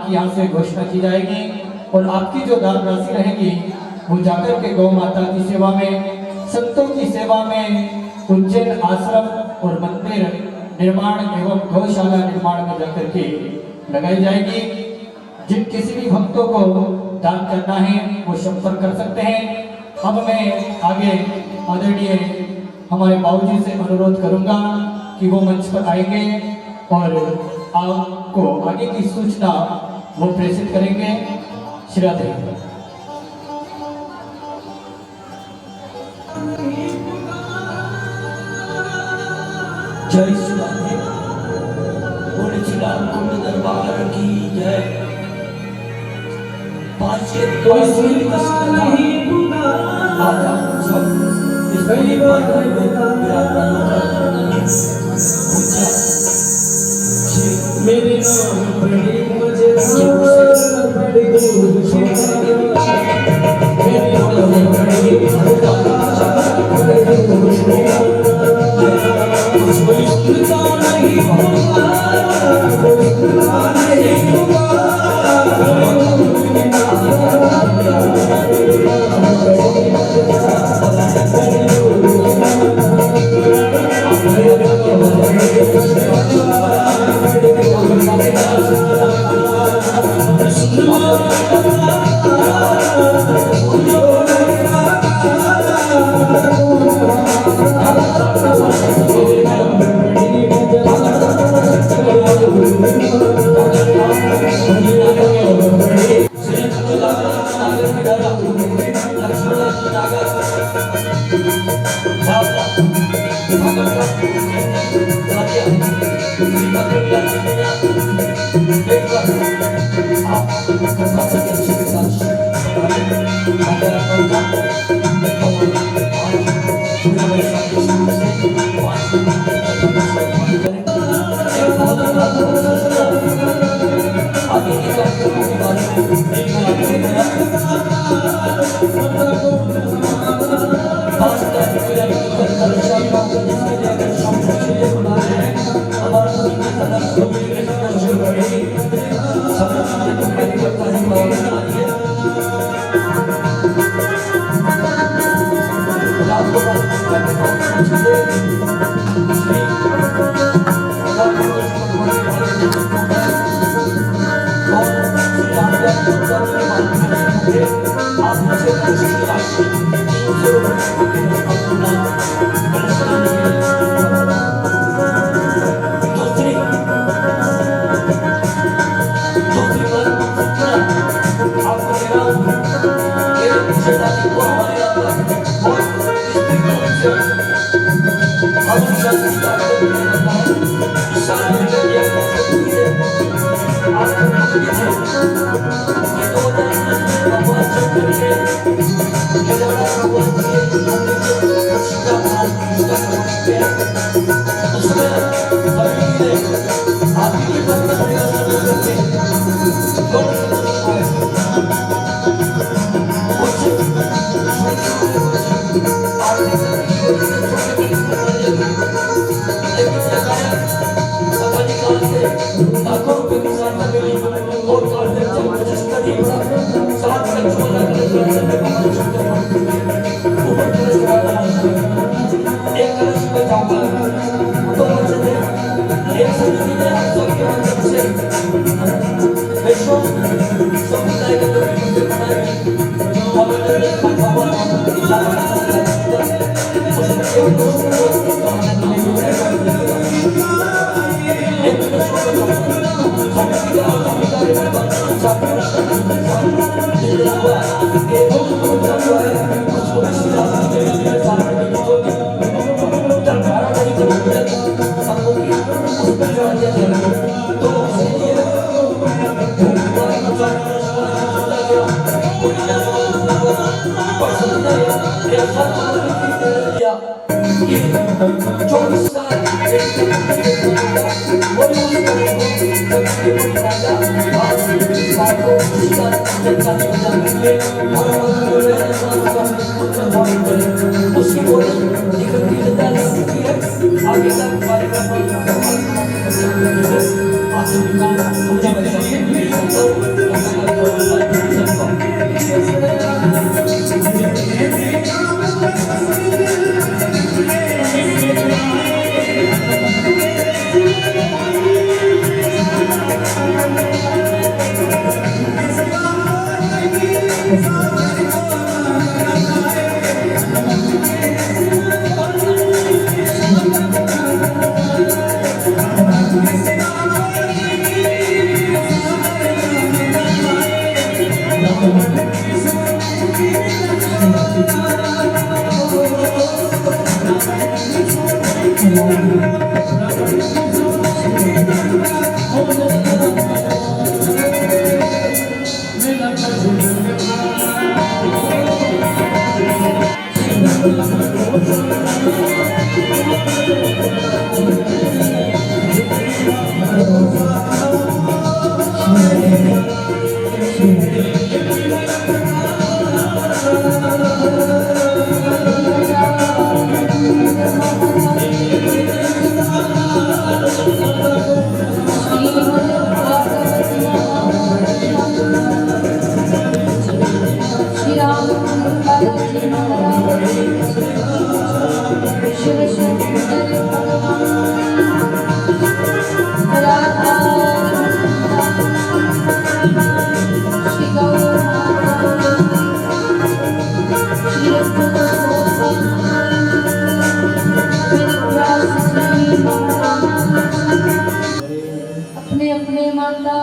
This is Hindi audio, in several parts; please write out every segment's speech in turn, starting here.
आपकी यहाँ से घोषणा की जाएगी और आपकी जो दान राशि रहेगी वो जाकर के गौ माता की सेवा में, संतों की सेवा में, उज्जैन आश्रम और मंदिर निर्माण एवं गौशाला निर्माण में जाकर के लगाई जाएगी। जिन किसी भी भक्तों को दान करना है वो संपर्क कर सकते हैं। अब मैं आगे आदरणीय हमारे बाबूजी से अनुरोध करूंगा कि वो मंच पर आएंगे और आपको आगे की सूचना वो प्रेषित करेंगे। श्रीराधे। जय श्री राधे। बोले श्री राम कुंड दरबार की जय। मेरे नाम पढ़े मुझे What उसकी बोली निकल की जगह लगती है आगे का कार्यक्रम अपने अपने माता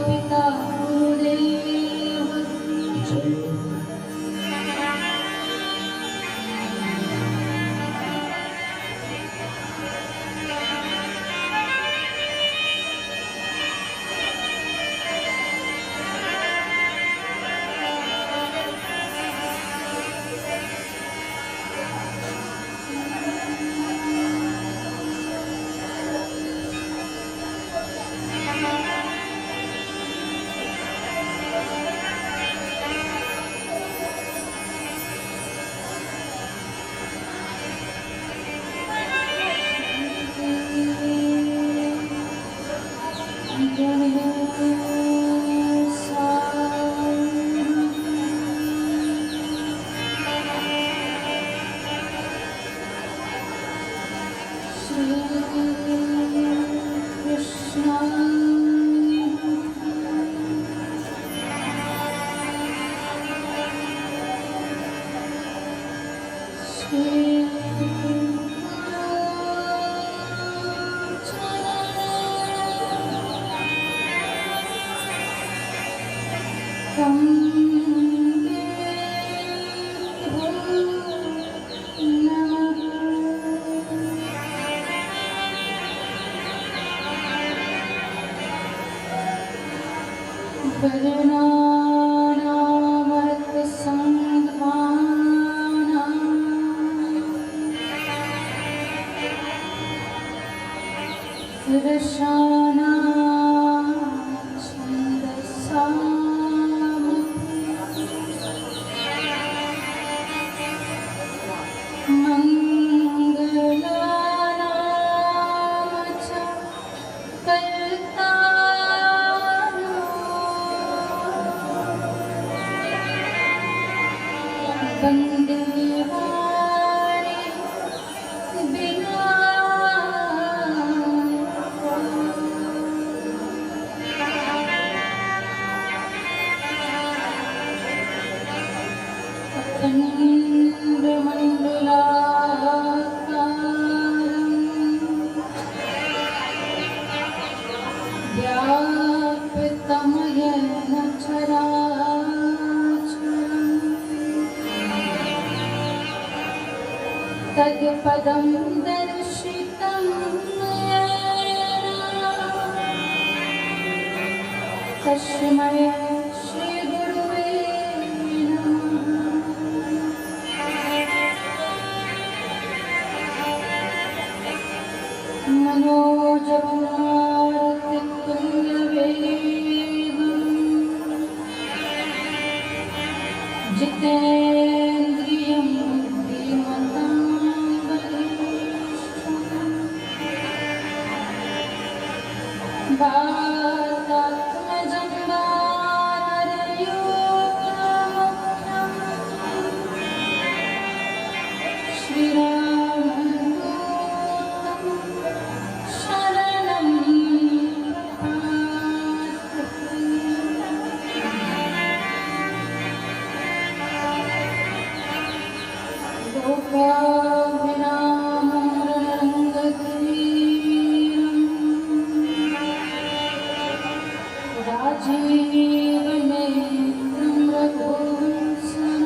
पिता गुरुदेव तत्पदं दर्शितं तस्मै श्रीगुरुवे नमः। मनोजवनारतितुल्यवेगम् जितेन्द्रियं बुद्धिमतां वरिष्ठम् वातात्मजं वानरयूथमुख्यम् श्रीरामदूतं शरणं प्रपद्ये। लोकाभिरामं रणरङ्गधीरम् राजीवनेत्रं रघुवंशनाथम्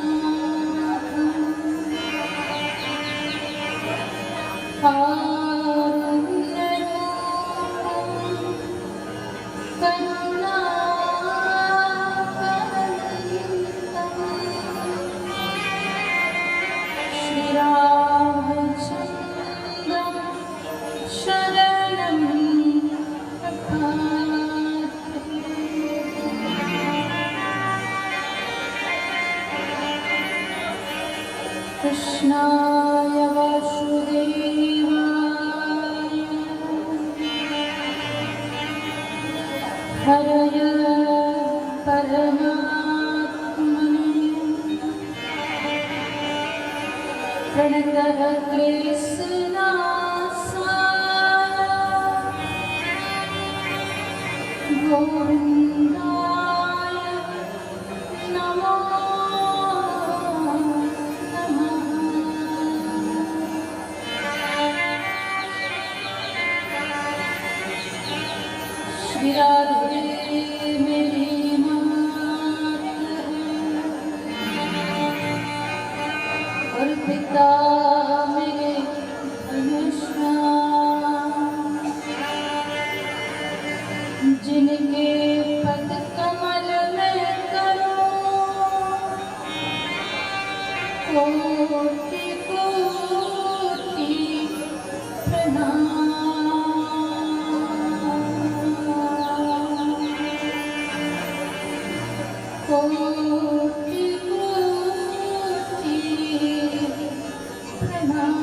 श्रीरामचन्द्रं शरणं प्रपद्ये। कृष्णाय वासुदेवाय हरय परमात्मने प्रणतः क्लेशनाशाय गोविन्दाय नमो श्री राधे मेरी मात और पिता मेरे घनश्याम जिनके पद कमल में करो कोटि कोटि प्रणाम। कोटि कोटि प्रणाम।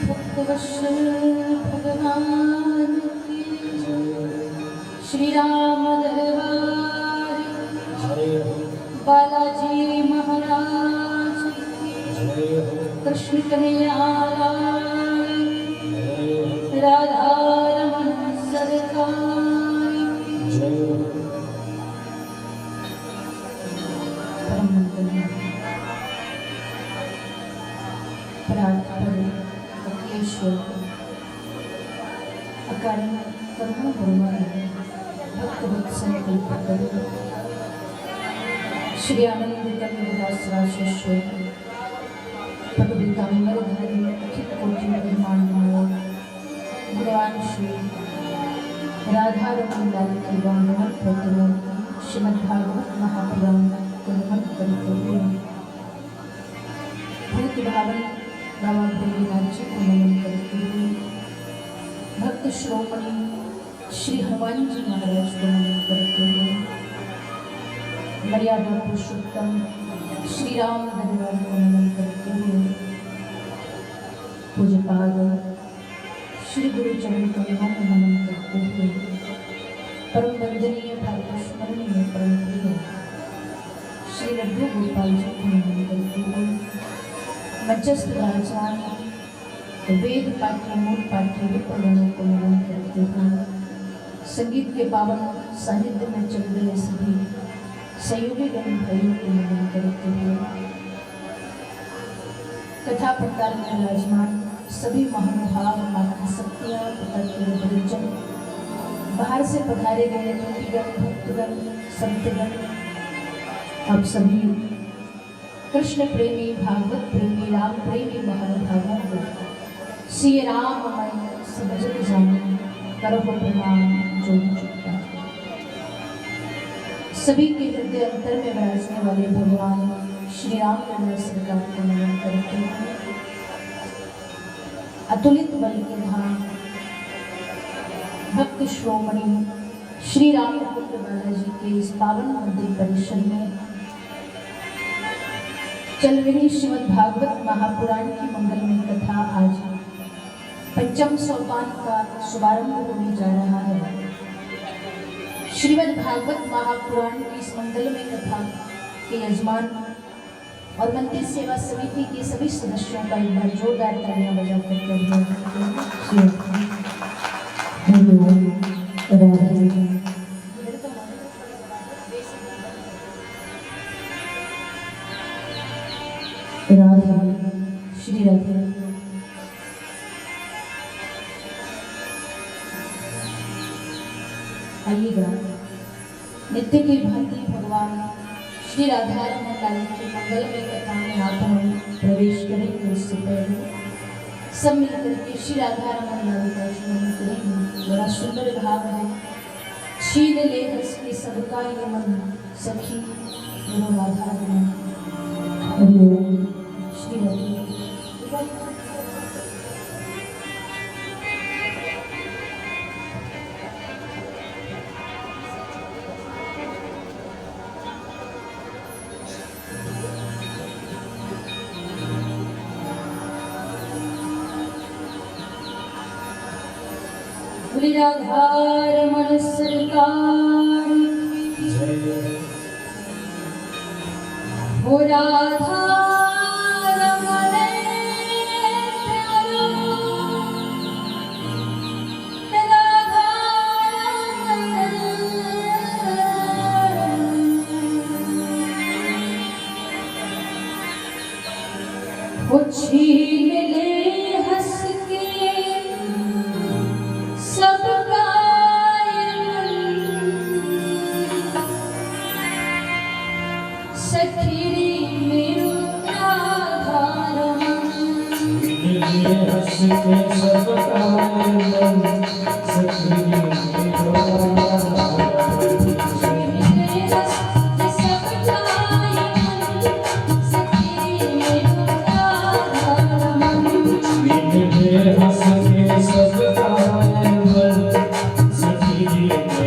भक्तवत्सल भगवान की श्री राम दरबार बालाजी महाराज की कृष्ण कन्हैया लाल राधा रमन सरकार की परम मंगल प्रार्थना अखिलेश्वर अकारण करुणा गुरुवार भक्त वत्सल कल्पतरु श्री आनंद दास राजेश्वर भगवतामरधारी अखिल कोटि ब्रह्मांड भगवान श्री राधा रमन लाल की वामन प्रतिमा श्रीमद्भागवत महापुराण कुलमन कर्तव्य भूत भावन बाबा भोलेनाथ जी को नमन करते हुए भक्त श्रोमणी श्री हनुमान जी महाराज को नमन करते हुए मर्यादा पुरुषोत्तम श्री राम भगवान को नमन करते हुए पूज्यपाद श्री गुरु चरण कमलों को नमन करते हुए परम वंदनीय भारत स्मरणीय परम प्रिय श्री लड्डू गोपाल जी को नमन करते हुए मध्यस्थ आचार्य वेद पाठ्य मूल पाठ्य विप्रगणों को नमन करते हुए संगीत के पावन साहित्य में चल रहे सभी सहयोगी गण भाइयों को नमन करते हुए कथा प्रकार में विराजमान सभी महानुभाव माता शक्तियाँ तथा गुरुजन बाहर से पधारे गए ज्योतिगण भक्तगण संतगण आप सभी कृष्ण प्रेमी भागवत प्रेमी राम प्रेमी महानुभावों को श्री राममय समझ जाने करो प्रणाम जोड़ चुका सभी के हृदय अंतर में विराजने वाले भगवान श्री रामचंद्र सरकार को नमन करते हैं। अतुलित बल के धाम भक्त श्रोमणी श्री रामकुंड बालाजी के इस पावन मंदिर परिसर में चल रही श्रीमद् भागवत महापुराण की मंगलमय कथा आज पंचम सोपान का शुभारंभ होने जा रहा है। श्रीमद् भागवत महापुराण की इस मंगलमय कथा के यजमान और मंदिर सेवा समिति के सभी सदस्यों का एक बार जोरदार तालियां बजाकर श्री राधे। आइएगा नित्य की भांति भगवान श्री राधा रमन लाल की मंगलमय कथा में आप हम प्रवेश करेंगे। उससे पहले सब मिलकर के श्री राधा रमन लाल का स्मरण करेंगे। बड़ा सुंदर भाव है। छीन ले हंस के सबका ये मन सखी गुरु राधा रमन श्री राधे। राधारमण सरकार हो राधा रमण प्यारो राधा हो छीन ले हंस के सबका सखी मेरो राधा रमन हंस के सबका सखी राधा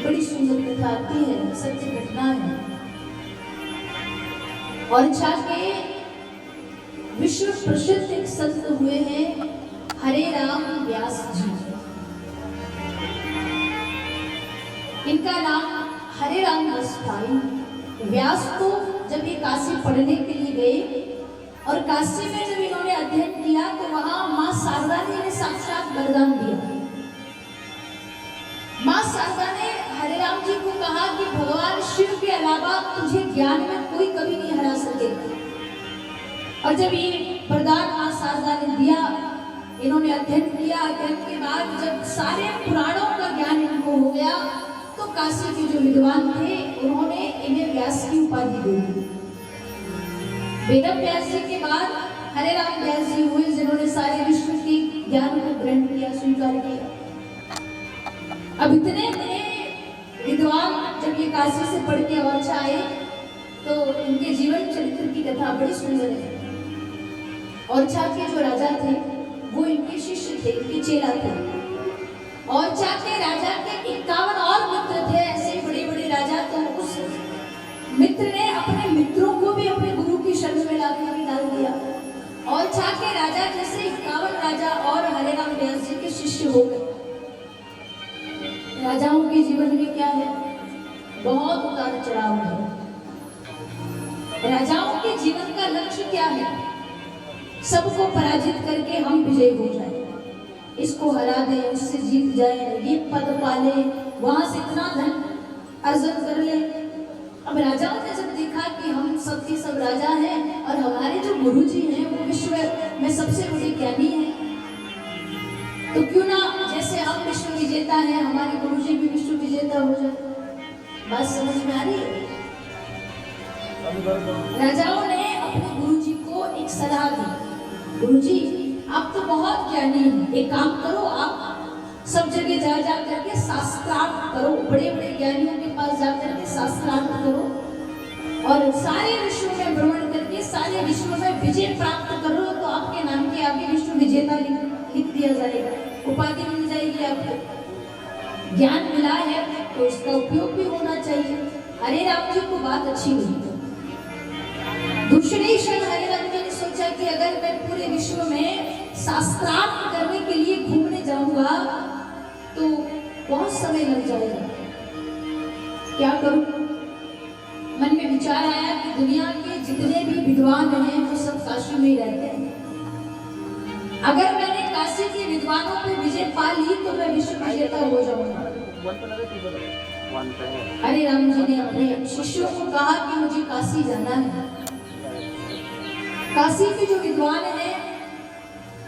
बड़ी सुंदर कथा आती है, सत्य घटना है। और के विश्व प्रसिद्ध एक संत हुए हैं हरे राम व्यास जी। इनका नाम हरे राम व्यास था। व्यास तो जब ये काशी पढ़ने के लिए गए और काशी में जब इन्होंने अध्ययन किया तो वहां मां शारदा ने इन्हें साक्षात वरदान दिया। मां शारदा ने हरे राम जी को कहा कि भगवान शिव के अलावा तुझे ज्ञान में कोई कभी नहीं हरा सकेगा। और जब ये वरदान मां शारदा ने दिया, इन्होंने अध्ययन किया। अध्ययन के बाद जब सारे पुराणों का ज्ञान इनको हो गया तो काशी के जो विद्वान थे उन्होंने इन्हें व्यास की उपाधि दे दी। वेद व्यास जी के बाद हरे राम व्यास जी हुए, जिन्होंने सारे विश्व के ज्ञान को ग्रहण किया, स्वीकार किया। अब इतने विद्वान जब ये काशी से पढ़ के और आए तो इनके जीवन चरित्र की कथा बड़ी सुंदर है। और के जो राजा थे वो इनके शिष्य थे, इनके चेला थे। और के राजा के 51 और मित्र थे, ऐसे बड़े बड़े राजा। तो उस मित्र ने अपने मित्रों को भी अपने गुरु की शरण में लाकर डाल दिया। और के राजा जैसे 51 राजा और हरे राम व्यास जी के शिष्य हो गए। राजाओं के जीवन में क्या है, बहुत उतार चढ़ाव है। राजाओं के जीवन का लक्ष्य क्या है, सबको पराजित करके हम विजय हो जाए, इसको हरा दे, उससे जीत जाए, ये पद पाले, वहां से इतना धन अर्जन कर ले। अब राजाओं ने जब देखा कि हम सब के सब राजा हैं और हमारे जो गुरुजी हैं वो विश्व में सबसे बड़े ज्ञानी हैं, तो क्यों ना जैसे हम विश्व विजेता हैं हमारे गुरुजी भी विश्व विजेता हो जाए। बात समझ में आ रही है? राजाओं ने अपने गुरुजी को एक सलाह दी, गुरुजी आप तो बहुत ज्ञानी हैं, एक काम करो, आप सब जगह जा करके शास्त्रार्थ करो, बड़े बड़े ज्ञानियों के पास जा करके शास्त्रार्थ करो और सारे विश्व में भ्रमण करके सारे विश्व में विजय प्राप्त करो, तो आपके नाम के आगे विश्व विजेता लिख दिया जाएगा, उपाधि मिल जाएगी आपको। ज्ञान मिला है तो इसका उपयोग भी होना चाहिए। हरे राम जी को बात अच्छी लगी। दूसरे क्षण हरे राम जी ने सोचा कि अगर मैं पूरे विश्व में शास्त्रार्थ करने के लिए घूमने जाऊंगा तो बहुत समय लग जाएगा, क्या करूं? मन में विचार आया कि दुनिया के जितने भी विद्वान हैं वो सब काशी में ही रहते हैं। अगर मैंने काशी के विद्वानों पे विजय पा ली तो मैं विश्व विजेता हो जाऊंगा। हरे राम जी ने अपने शिष्यों को कहा कि मुझे काशी जाना है। काशी के जो विद्वान हैं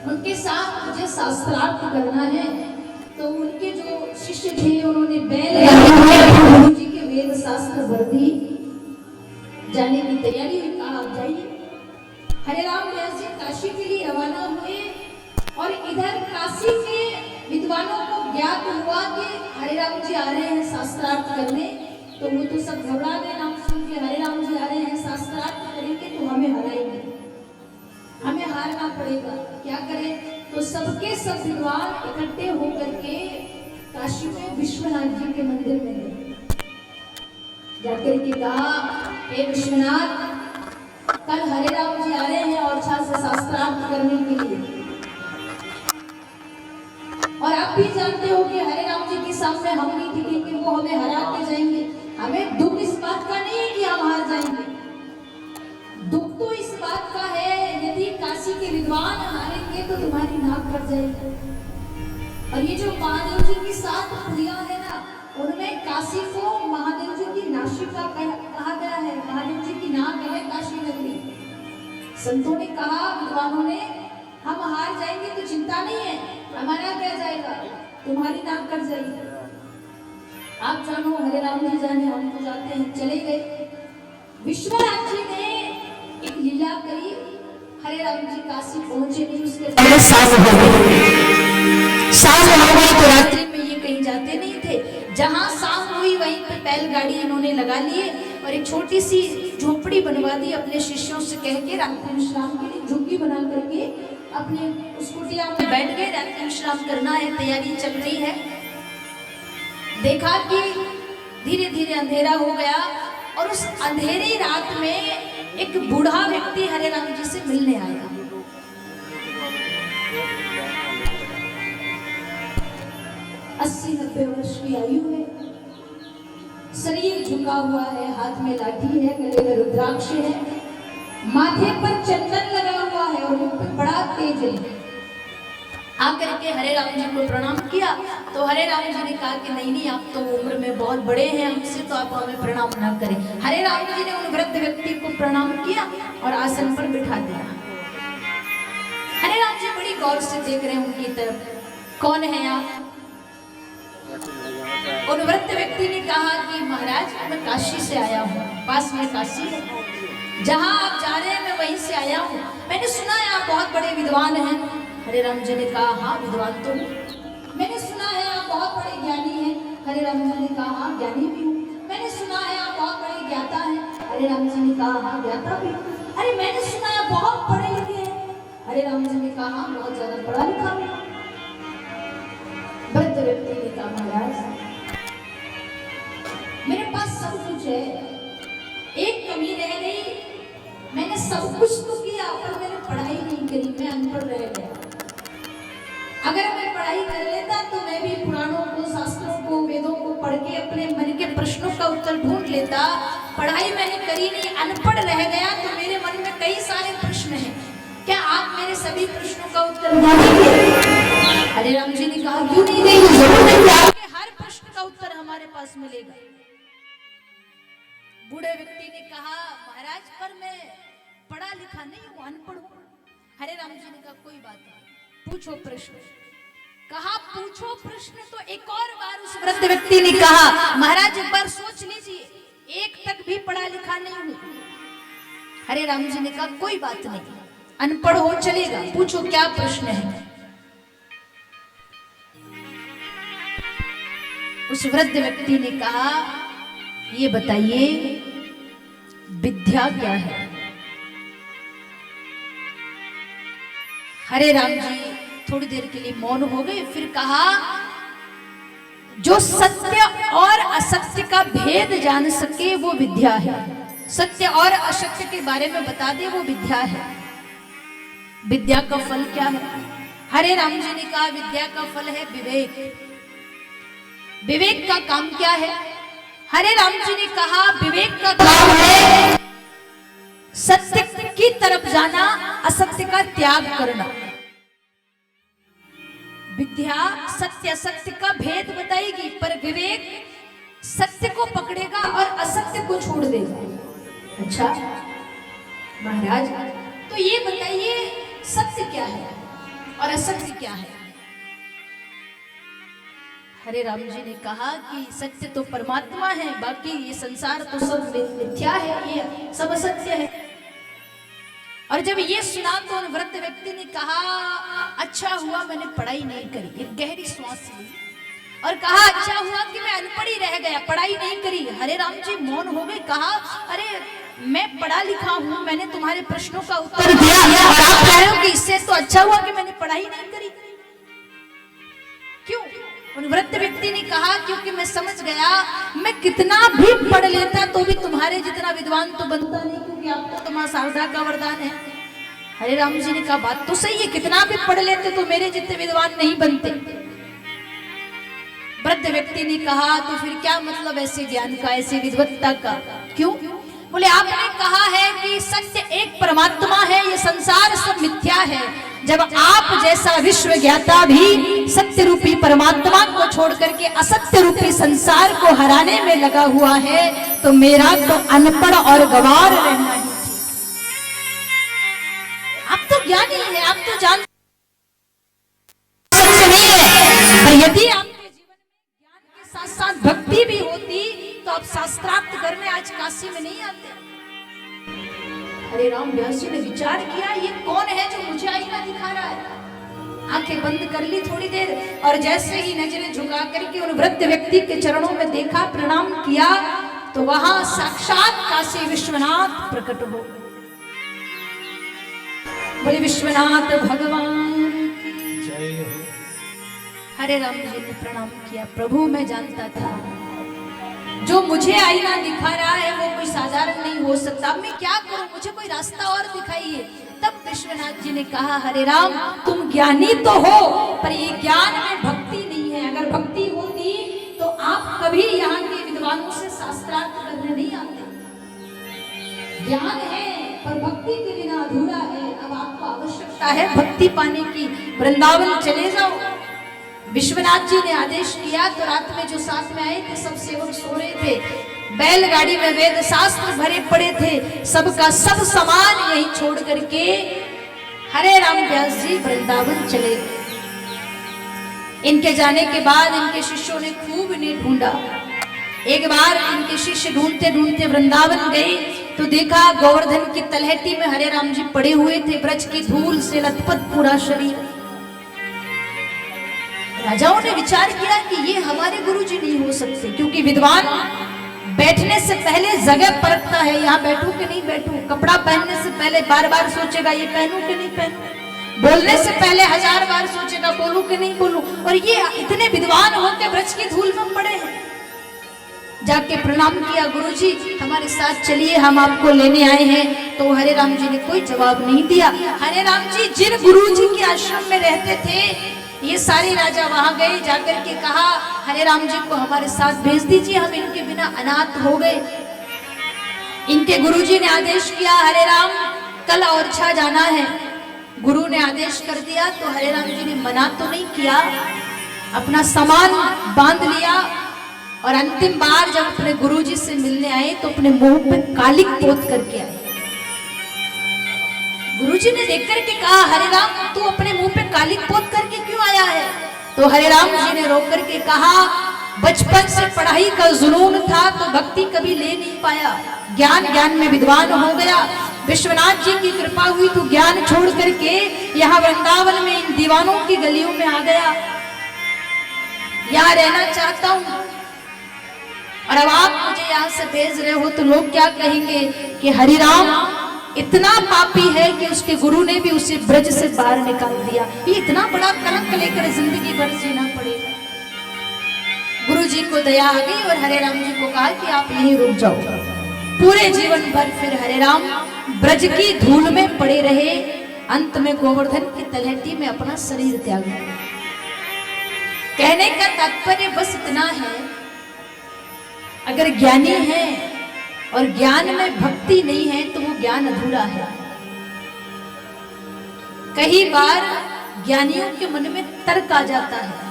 उनके साथ मुझे शास्त्रार्थ करना है। तो उनके जो शिष्य थे उन्होंने बैल गुरु जी के वेद शास्त्र वर्दी जाने की तैयारी में कहा आप जाइए। हरे राम व्यास जी काशी के लिए रवाना हुए और इधर काशी के विद्वानों को ज्ञात हुआ कि हरे राम जी आ रहे हैं शास्त्रार्थ करने। तो वो तो सब घबरा गए नाम सुन के, हरे राम जी आ रहे हैं शास्त्रार्थ करेंगे तो हमें हराएंगे, हमें हारना पड़ेगा, क्या करें? तो सबके सब विद्वान इकट्ठे होकर के काशी में विश्वनाथ जी के मंदिर में गए। जाकर के कहा, हे विश्वनाथ, कल हरे राम जी आ रहे हैं और से शास्त्रार्थ करने के लिए, और आप भी जानते हो कि हरे राम जी के सामने हम नहीं टिकेंगे, वो हमें हरा के जाएंगे। हमें दुख इस बात का नहीं है कि हम हार जाएंगे, दुख तो इस बात का है यदि काशी के विद्वान हारेंगे तो तुम्हारी नाक कट जाएगी। और ये जो महादेव जी की 7 पुरियां है ना, उनमें काशी को महादेव जी की नासिका कहा गया है। महादेव जी की नाक है काशी नगरी। संतों ने कहा, विद्वानों ने, हम हार जाएंगे तो चिंता नहीं है, हमारा क्या जाएगा, तुम्हारी नाक कट जाएगी। आप जानो, हरे राम जी जाने, हम तो जाते हैं। चले गए। विश्वनाथ जी ने एक लीला करी। हरे राम जी काशी पहुंचे नहीं, उसके पहले शाम हो गई तो रात्रि में ये कहीं जाते नहीं थे। जहां शाम हुई वहीं पर बैलगाड़ी इन्होंने लगा लिए और एक छोटी सी झोपड़ी बनवा दी अपने शिष्यों से कह के। रात्रि विश्राम के लिए झुग्गी बना करके अपने उस कुटिया में बैठ गए। रात्रि विश्राम करना है, तैयारी चल रही है। देखा कि धीरे धीरे अंधेरा हो गया और उस अंधेरी रात में एक बूढ़ा व्यक्ति हरे राम जी से मिलने आया। 80-90 वर्ष की आयु है, शरीर झुका हुआ है, हाथ में लाठी है, गले में रुद्राक्ष है, माथे पर चंदन लगा हुआ है और मुंह पे बड़ा तेज है। आकर के हरे राम जी को प्रणाम किया तो हरे राम जी ने कहा कि नहीं नहीं, आप तो उम्र में बहुत बड़े हैं हमसे, तो आप हमें प्रणाम ना करें। हरे राम जी ने उन वृद्ध व्यक्ति को प्रणाम किया और आसन पर बिठा दिया। हरे राम जी बड़ी गौर से देख रहे हैं उनकी तरफ, कौन है आप? उन वृद्ध व्यक्ति ने कहा कि महाराज मैं काशी से आया हूँ, पास में काशी है, जहाँ आप जा रहे हैं मैं वहीं से आया हूँ। मैंने सुना है आप बहुत बड़े विद्वान हैं। हरे राम जी ने कहा हाँ विद्वान तो हूँ। मैंने सुना है आप बहुत बड़े ज्ञानी हैं। हरे राम जी ने कहा हाँ ज्ञानी भी हूँ। मैंने सुना है आप बहुत बड़े ज्ञाता हैं। हरे राम जी ने कहा हाँ ज्ञाता भी हूँ। अरे मैंने सुना है बहुत पढ़े लिखे हैं। हरे राम जी ने कहा हाँ बहुत ज्यादा पढ़ा लिखा भी हूँ। वृद्ध व्यक्ति ने कहा महाराज मेरे पास सब कुछ है, एक कमी रह गई, मैंने सब कुछ तो किया पर मैंने पढ़ाई नहीं करी, मैं अनपढ़ रह गया। अगर मैं पढ़ाई कर लेता तो मैं भी पुराणों को, शास्त्रों को, वेदों को पढ़ के अपने मन के प्रश्नों का उत्तर ढूंढ लेता। पढ़ाई मैंने करी नहीं, अनपढ़ रह गया, तो मेरे मन में कई सारे प्रश्न हैं, क्या आप मेरे सभी प्रश्नों का उत्तर देंगे? हरे राम जी ने कहा क्यों नहीं देंगे, जरूर देंगे, आपके हर प्रश्न का उत्तर हमारे पास मिलेगा। बूढ़े व्यक्ति ने कहा महाराज पर मैं पढ़ा लिखा नहीं हूँ, अनपढ़ हूँ। हरे राम जी ने कहा कोई बात नहीं, पूछो प्रश्न। कहा पूछो प्रश्न, तो एक और बार उस वृद्ध व्यक्ति ने कहा महाराज एक बार सोच लीजिए, एक तक भी पढ़ा लिखा नहीं हूँ। हरे राम जी ने कहा कोई बात नहीं, अनपढ़ हो चलेगा, पूछो क्या प्रश्न है। उस वृद्ध व्यक्ति ने कहा ये बताइए विद्या क्या है? हरे राम जी थोड़ी देर के लिए मौन हो गए, फिर कहा जो सत्य और असत्य का भेद जान सके वो विद्या है, सत्य और असत्य के बारे में बता दे वो विद्या है। विद्या का फल क्या है? हरे राम जी ने कहा विद्या का फल है विवेक। विवेक का काम क्या है? हरे राम जी ने कहा विवेक का काम है सत्य की तरफ जाना, असत्य का त्याग करना। विद्या सत्य असत्य का भेद बताएगी, पर विवेक सत्य को पकड़ेगा और असत्य को छोड़ देगा। अच्छा महाराज तो ये बताइए सत्य क्या है और असत्य क्या है? हरे राम जी ने कहा कि सत्य तो परमात्मा है, बाकी ये संसार तो सब मिथ्या है, ये सब असत्य है। और जब ये सुना तो उन वृद्ध व्यक्ति ने कहा अच्छा हुआ मैंने पढ़ाई नहीं करी। एक गहरी श्वास ली और कहा अच्छा हुआ कि मैं अनपढ़ ही रह गया, पढ़ाई नहीं करी। हरे राम जी मौन हो गए। कहा अरे मैं पढ़ा लिखा हूँ, मैंने तुम्हारे प्रश्नों का उत्तर दिया और आप कह रहे हो कि इससे तो अच्छा हुआ कि मैंने पढ़ाई नहीं करी। क्यों? उन वृद्ध व्यक्ति ने कहा क्योंकि मैं समझ गया मैं कितना भी पढ़ लेता तो भी तुम्हारे जितना विद्वान तो बनता नहीं, क्योंकि आपको तो मां शारदा का वरदान है। हरे राम जी ने कहा बात तो सही है, कितना भी पढ़ लेते तो मेरे जितने विद्वान नहीं बनते। वृद्ध व्यक्ति ने कहा तो फिर क्या मतलब ऐसे ज्ञान का, ऐसे विद्वत्ता का? क्यों? बोले आपने कहा है कि सत्य एक परमात्मा है, ये संसार सब मिथ्या है। जब आप जैसा विश्व ज्ञाता भी सत्य रूपी परमात्मा को छोड़ करके असत्य रूपी संसार को हराने में लगा हुआ है, तो मेरा तो अनपढ़ और गंवार रहना ही। आप तो ज्ञानी है, आप तो जान सत्य नहीं है, पर यदि आपके जीवन में ज्ञान के साथ साथ भक्ति भी होती तो आप शास्त्रार्थ करने आज काशी में नहीं आते। हरे राम व्यास जी ने विचार किया ये कौन है जो मुझे आईना दिखा रहा है। आंखें बंद कर ली थोड़ी देर और जैसे ही नजरें झुका करके उन वृद्ध व्यक्ति के चरणों में देखा, प्रणाम किया, तो वहां साक्षात काशी विश्वनाथ प्रकट हो। बोले विश्वनाथ भगवान की जय हो। हरे राम जी ने प्रणाम किया। प्रभु मैं जानता था जो मुझे आईना दिखा रहा है वो कोई साधारण नहीं हो सकता, अब मैं क्या करूं, मुझे कोई रास्ता और दिखाइए। तब विश्वनाथ जी ने कहा, हरे राम तुम ज्ञानी तो हो, पर ये ज्ञान में भक्ति नहीं है। अगर भक्ति होती तो आप कभी यहाँ के विद्वानों से शास्त्रार्थ करने नहीं आते। ज्ञान है पर भक्ति के बिना अधूरा है। अब आपको आवश्यकता है भक्ति पाने की, वृंदावन चले जाओ। विश्वनाथ जी ने आदेश किया तो रात में जो साथ में आए थे सब सेवक सो रहे थे, बैलगाड़ी में वेद शास्त्र भरे पड़े थे, सबका सब सामान यही छोड़ करके हरे राम व्यास जी वृंदावन चले गए। इनके जाने के बाद इनके शिष्यों ने खूब इन्हें ढूंढा। एक बार इनके शिष्य ढूंढते ढूंढते वृंदावन गए तो देखा गोवर्धन की तलहटी में हरे राम जी पड़े हुए थे, ब्रज की धूल से लथपथ पूरा शरीर। राजाओं ने विचार किया कि ये हमारे गुरुजी नहीं हो सकते, क्योंकि विद्वान बैठने से पहले जगह परखता है, यहाँ बैठूं कि नहीं बैठूं, कपड़ा पहनने से पहले बार बार सोचेगा ये पहनूं कि नहीं पहनूं, बोलने से पहले 1000 बार सोचेगा बोलूं कि नहीं बोलूं। और ये इतने विद्वान होकर ब्रज की धूल में पड़े हैं। जाके प्रणाम किया, गुरुजी हमारे साथ चलिए, हम आपको लेने आए हैं। तो हरे राम जी ने कोई जवाब नहीं दिया। हरे राम जी जिन गुरुजी के आश्रम में रहते थे, ये सारे राजा वहां गए, जाकर के कहा हरे राम जी को हमारे साथ भेज दीजिए, हम इनके बिना अनाथ हो गए। इनके गुरुजी ने आदेश किया, हरे राम कल ओरछा जाना है। गुरु ने आदेश कर दिया तो हरे राम जी ने मना तो नहीं किया, अपना सामान बांध लिया और अंतिम बार जब अपने गुरुजी से मिलने आए तो अपने मुंह पे कालिक पोत करके आए। गुरुजी ने देख करके कहा, हरे राम तू अपने मुंह पे कालिक पोत करके क्यों आया है? तो हरे राम जी ने रोक करके कहा, बचपन से पढ़ाई का जुनून था तो भक्ति कभी ले नहीं पाया, ज्ञान में विद्वान हो गया। विश्वनाथ जी की कृपा हुई तो ज्ञान छोड़ करके यहाँ वृंदावन में इन दीवानों की गलियों में आ गया, यहाँ रहना चाहता हूँ। और अब आप मुझे यहाँ से भेज रहे हो तो लोग क्या कहेंगे कि हरिराम इतना पापी है कि उसके गुरु ने भी उसे ब्रज से बाहर निकाल दिया। ये इतना बड़ा कलंक लेकर जिंदगी भर जीना पड़ेगा। गुरु जी को दया आ गई और हरे राम जी को कहा कि आप यहीं रुक जाओ। पूरे जीवन भर फिर हरे राम ब्रज की धूल में पड़े रहे। अंत में गोवर्धन की तलहटी में अपना शरीर त्याग दिया। कहने का तात्पर्य बस इतना है, अगर ज्ञानी है और ज्ञान में भक्ति नहीं है तो वो ज्ञान अधूरा है। कई बार ज्ञानियों के मन में तर्क आ जाता है।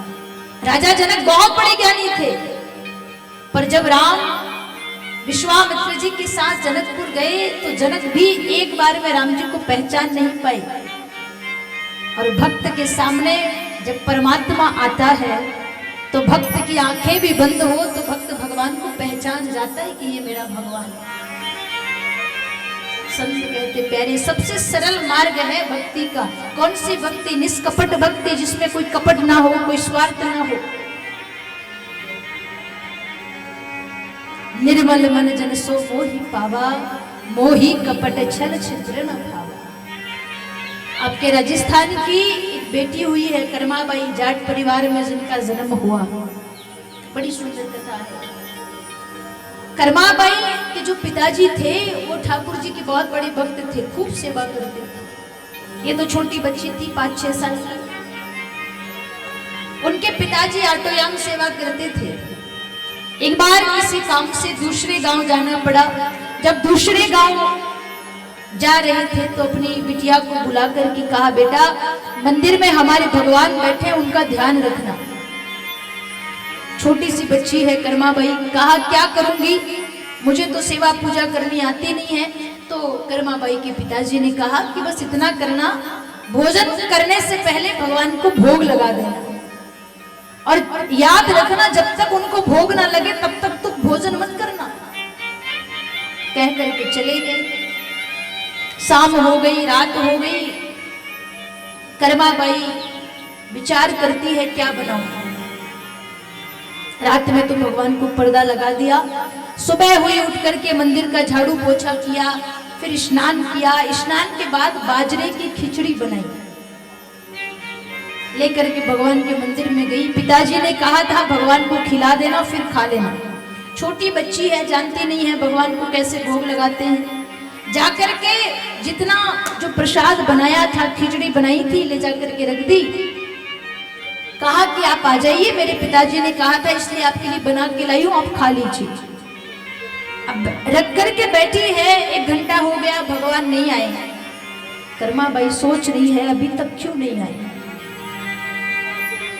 राजा जनक बहुत बड़े ज्ञानी थे, पर जब राम विश्वामित्र जी के साथ जनकपुर गए तो जनक भी एक बार में राम जी को पहचान नहीं पाए। और भक्त के सामने जब परमात्मा आता है तो भक्त की आंखें भी बंद हो तो भक्त भगवान को पहचान जाता है कि ये मेरा भगवान है। संत कहते प्यारे सबसे सरल मार्ग है भक्ति का। कौन सी भक्ति? निष्कपट भक्ति, जिसमें कोई कपट ना हो, कोई स्वार्थ ना हो। निर्मल मन जन सो मोहि पावा, मोहि कपट छल छिद्र न भावा। आपके राजस्थान की एक बेटी हुई है कर्माबाई, जाट परिवार में जिनका जन्म हुआ। बड़ी सुंदर कथा है। कर्माबाई के जो पिताजी थे वो ठाकुर जी के बहुत बड़े भक्त थे, खूब सेवा करते थे। ये तो छोटी बच्ची थी 5-6 साल की। उनके पिताजी ऑटोयान सेवा करते थे। एक बार किसी काम से दूसरे गांव जाना पड़ा। जब दूसरे गांव जा रहे थे तो अपनी बिटिया को बुला करके कहा, बेटा मंदिर में हमारे भगवान बैठे, उनका ध्यान रखना। छोटी सी बच्ची है कर्माबाई। कहा क्या करूंगी, मुझे तो सेवा पूजा करनी आती नहीं है। तो कर्माबाई के पिताजी ने कहा कि बस इतना करना, भोजन करने से पहले भगवान को भोग लगा देना और याद रखना जब तक उनको भोग ना लगे तब तक तुम भोजन मत करना। कह करके चले गए। शाम हो गई, रात हो गई। कर्माबाई विचार करती है क्या बनाऊं। रात में तो भगवान को पर्दा लगा दिया। सुबह हुई, उठ करके मंदिर का झाड़ू पोछा किया, फिर स्नान किया। स्नान के बाद बाजरे की खिचड़ी बनाई, लेकर के भगवान के मंदिर में गई। पिताजी ने कहा था भगवान को खिला देना फिर खा लेना। छोटी बच्ची है, जानती नहीं है भगवान को कैसे भोग लगाते हैं। जाकर के जितना जो प्रसाद बनाया था, खिचड़ी बनाई थी, ले जाकर के रख दी। कहा कि आप आ जाइए, मेरे पिताजी ने कहा था इसलिए आपके लिए बना के लाई हूं, आप खा लीजिए। अब रख करके बैठी है, 1 घंटा हो गया, भगवान नहीं आए। कर्मा बाई सोच रही है अभी तक क्यों नहीं आए।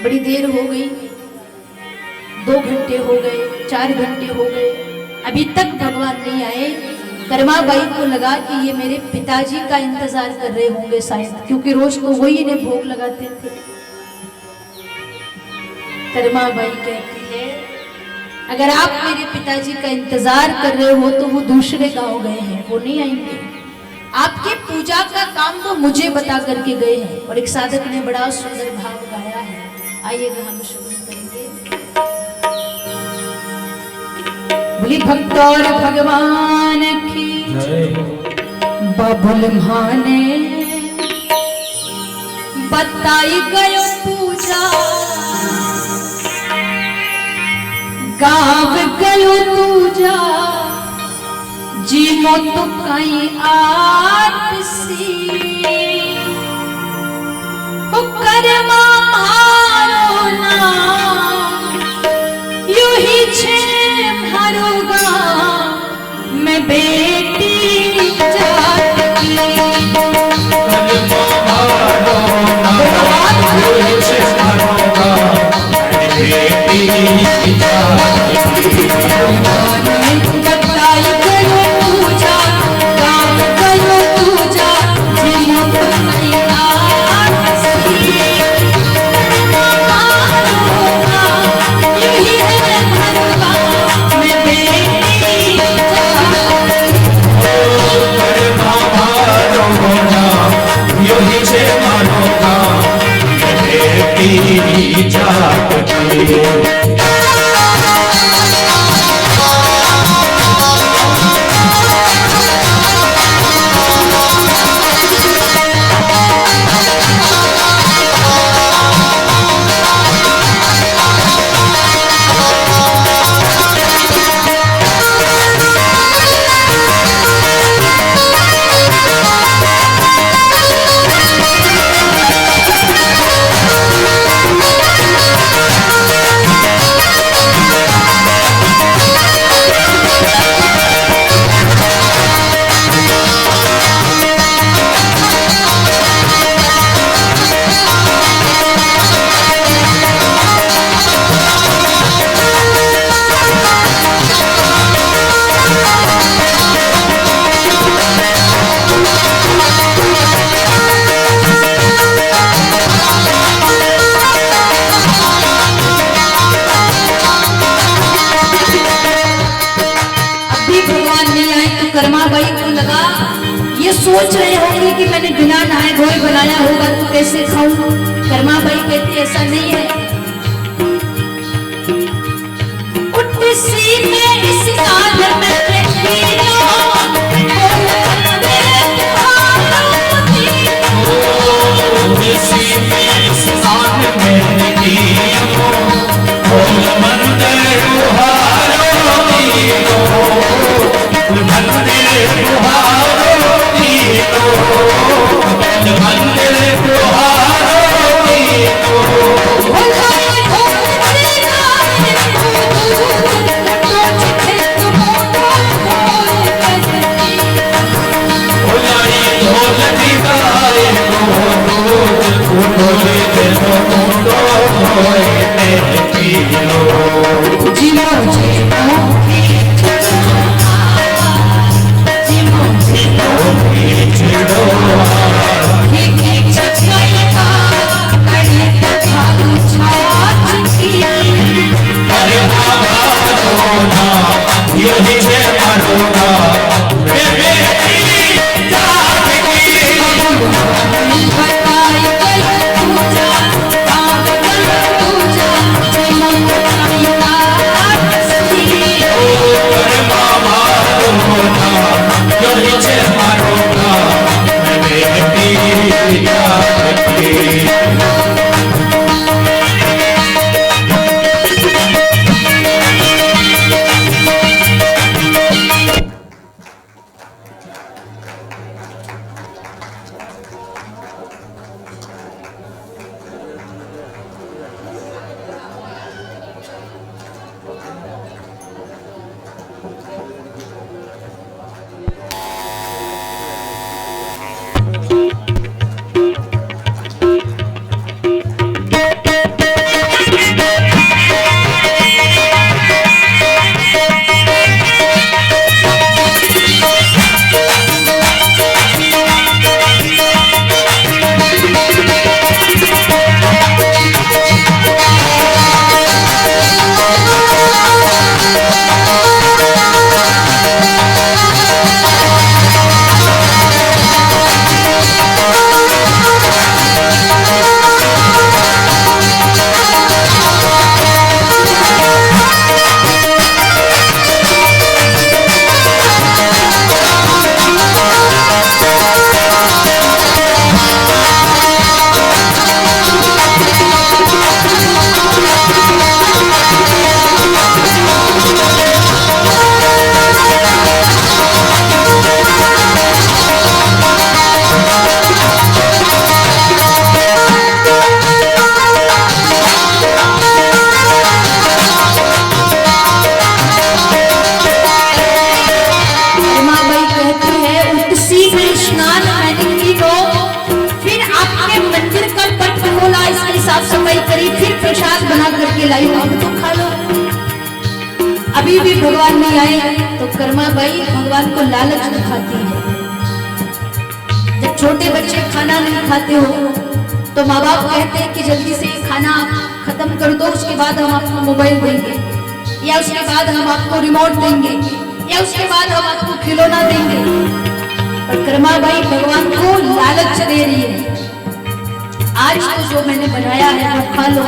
बड़ी देर हो गई, 2 घंटे हो गए, 4 घंटे हो गए, अभी तक भगवान नहीं आए। कर्मा बाई को लगा कि ये मेरे पिताजी का इंतजार कर रहे होंगे शायद, क्योंकि रोज तो वही इन्हें भोग लगाते थे। कर्मा बाई कहती है अगर आप मेरे पिताजी का इंतजार कर रहे हो तो वो दूसरे गांव गए हैं, वो नहीं आएंगे। आपके पूजा का काम तो मुझे बता करके गए हैं। और एक साधक ने बड़ा सुंदर भाव गाया है, आइएगा हम श्रवण करेंगे। बोली भक्त और भगवान की बबुल माने बताई गयो पूजा, गाव गयो पूजा, जीमो तो कहीं आरसी कर्मा मारो ना यू ही छे मारूंगा मैं बेटी जात की। कर्मा मारो ना यू ही छे मारूंगा मैं बेटी जात की। बताई गयो पूजा, गाँव गयो पूजा, जीमो तो कहीं आरसी कर्मा बाई को लगा ये सोच रहे होंगे कि मैंने बिना नहाए धोए बनाया होगा तो कैसे खाऊं। कर्मा बाई कहती ऐसा नहीं है। उसी में इस काल में के लाई हूं, अब तो खा लो। अभी भी भगवान नहीं आए तो कर्मा बाई भगवान को लालच दिखाती है। जब छोटे बच्चे खाना नहीं खाते हो तो माँ बाप कहते हैं कि जल्दी से खाना खत्म कर दो, उसके बाद हम आपको मोबाइल देंगे, या उसके बाद हम आपको रिमोट देंगे, या उसके बाद हम आपको खिलौना देंगे। पर कर्मा बाई भगवान को लालच दे रही है, आज तो जो मैंने बनाया है वो खा लो।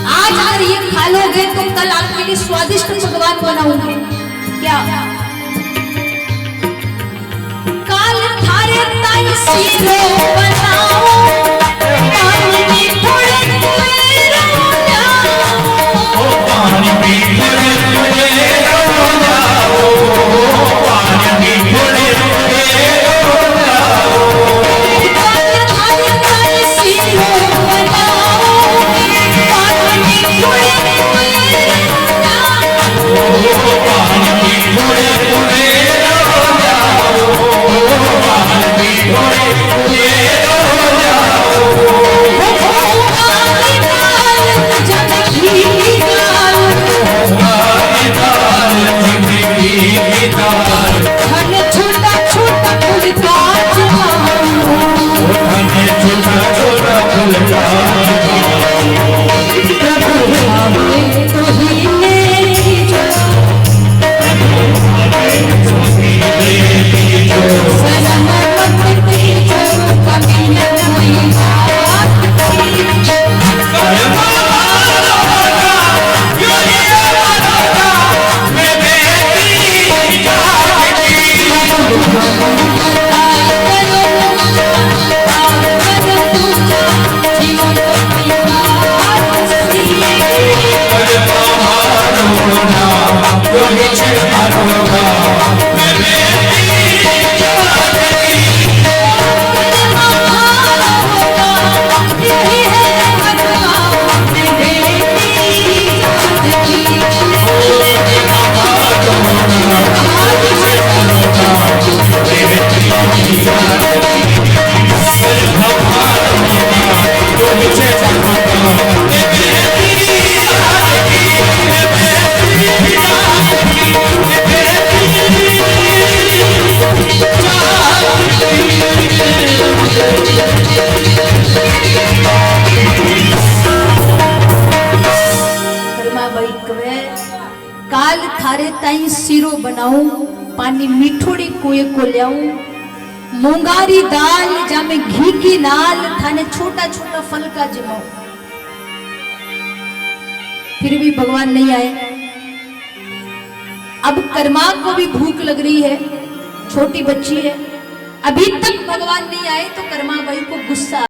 आज अगर ये खा लोगे तो कल आपके लिए स्वादिष्ट पकवान बनाऊंगी। क्या काल थारे ताई सीरो बनाओ, पानी में थोड़े थोड़े रो जाओ, पानी में थोड़े थोड़े रो जाओ, पानी में थोड़े थोड़े रो जाओ। काल थारे ताई सीरो बनाओ, पानी में थोड़े थोड़े रो जाओ, पानी में थोड़े थोड़े रो जाओ, पानी में थोड़े थोड़े रो जाओ। काली दाल जिंदगी की दाल, काली दाल जिंदगी की दाल, धन छोटा छोटा फुलका जमाओ, धन छोटा छोटा फुलका प्रभु भावे तो ही मेरी जो, सनम मत दीजो कभी न कोई बात की। काल थारे ताई सिरो बनाऊं, पानी मिठोड़ी कुए को ल्याऊं, मूंगारी दाल जामे घी की नाल, थाने छोटा छोटा फल का जमाऊं। फिर भी भगवान नहीं आए। अब कर्मा को भी भूख लग रही है, छोटी बच्ची है, अभी तक भगवान नहीं आए तो कर्मा बाई को गुस्सा